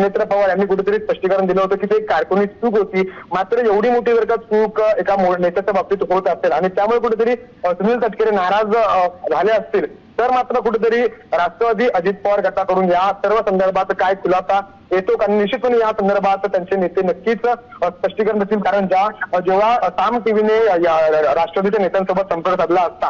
सुनेत्रा पवार यांनी कुठेतरी स्पष्टीकरण दिलं होतं की ते कारकुनी चूक होती, मात्र एवढी मोठी जर का चूक एका नेत्याच्या बाबतीत होत असेल आणि त्यामुळे कुठेतरी सुनील तटकरे नाराज झाले असतील, तर मात्र कुठेतरी राष्ट्रवादी अजित पवार गटाकडून या सर्व संदर्भात काय खुलासा येतो का, निश्चितपणे या संदर्भात त्यांचे नेते नक्कीच स्पष्टीकरण देतील. कारण जेव्हा साम टीव्हीने राष्ट्रवादीच्या नेत्यांसोबत संपर्क साधला असता,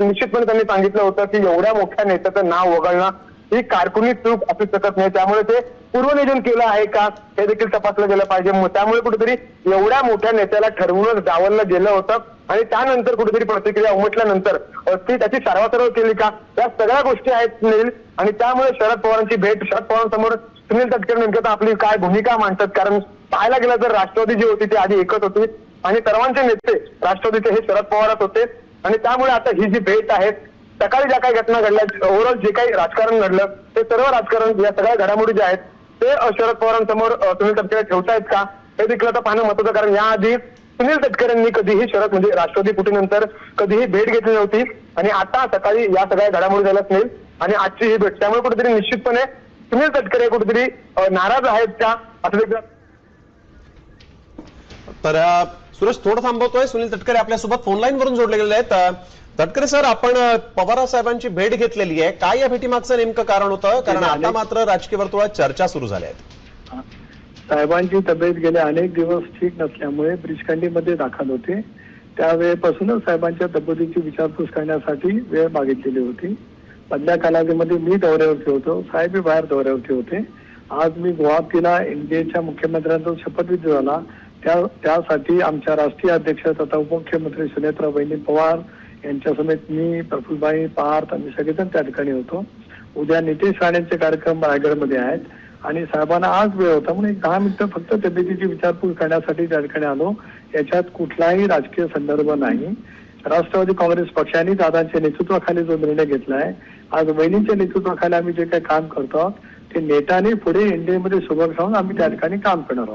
निश्चितपणे त्यांनी सांगितलं होतं की एवढ्या मोठ्या नेत्याचं नाव वगळणं ही कारकुनी चूक असू शकत नाही, त्यामुळे ते पूर्वनियोजन केलं आहे का हे देखील तपासलं गेलं पाहिजे. त्यामुळे कुठेतरी एवढ्या मोठ्या नेत्याला ठरवूनच डावललं गेलं होतं आणि त्यानंतर कुठेतरी प्रतिक्रिया उमटल्यानंतर ती त्याची सारवासारव केली का, या सगळ्या गोष्टी आहेत सुनील. आणि त्यामुळे शरद पवारांची भेट, शरद पवारांसमोर सुनील तटकरे नेमकं आपली काय भूमिका मांडतात, कारण पाहायला गेलं तर राष्ट्रवादी जी होती ती आधी एकच होती आणि सर्वांचे नेते राष्ट्रवादीचे हे शरद पवारच होते. आणि त्यामुळे आता ही जी भेट आहे, सकाळी ज्या काही घटना घडल्या, ओव्हरऑल जे काही राजकारण घडलं ते सर्व राजकारण, या सगळ्या घडामोडी ज्या आहेत ते शरद पवारांसमोर सुनील तटकरे ठेवतायत का हे देखील आता पाहणं महत्वाचं. कारण याआधी सुनील तटकरेंनी कधीही शरद म्हणजे राष्ट्रवादी फुटीनंतर कधीही भेट घेतली नव्हती आणि आता सकाळी या सगळ्या घडामोडी झाल्या सुनील आणि आजची ही भेट, त्यामुळे कुठेतरी निश्चितपणे सुनील तटकरे कुठेतरी नाराज आहेत का असं देखील. तर सुरेश थोडं थांबवतोय, सुनील तटकरे आपल्यासोबत फोन लाईन वरून जोडले गेले आहेत. तटकरे सर, आपण पवार साहेबांची भेट घेतलेली आहे, काय या भेटीमागचं नेमकं कारण होतं? कारण आता मात्र राजकीय वर्तुळात चर्चा सुरू झाल्या आहेत. साहेबांची तब्येत गेले अनेक दिवस ठीक नसल्यामुळे ब्रिजखंडीमध्ये दाखल होते. त्यावेळेपासूनच साहेबांच्या तब्येतीची विचारपूस करण्यासाठी वेळ मागितलेली होती. मधल्या कालावधीमध्ये मी दौऱ्यावरती होतो, साहेब बाहेर दौऱ्यावरती होते. आज मी गुवाहाटीला एनडीएच्या मुख्यमंत्र्यांचा शपथविधी झाला, त्यासाठी आमच्या राष्ट्रीय अध्यक्ष तथा उपमुख्यमंत्री सुनेत्रा पवार यांच्या समेत मी, प्रफुल्लभाई पार्थ आम्ही सगळेजण त्या ठिकाणी होतो. उद्या नितेश राणेंचे कार्यक्रम रायगडमध्ये आहेत आणि साहेबांना आज वेळ होता म्हणून 10 मिनिटं फक्त तब्येतीची विचारपूस करण्यासाठी त्या ठिकाणी आलो. याच्यात कुठलाही राजकीय संदर्भ नाही. राष्ट्रवादी काँग्रेस पक्षाने दादांच्या नेतृत्वाखाली जो निर्णय घेतला आहे, आज वहिनीच्या नेतृत्वाखाली आम्ही जे काही काम करतो ते नेटाने पुढे एनडीए मध्ये सोबत राहून आम्ही त्या ठिकाणी काम करणार आहोत.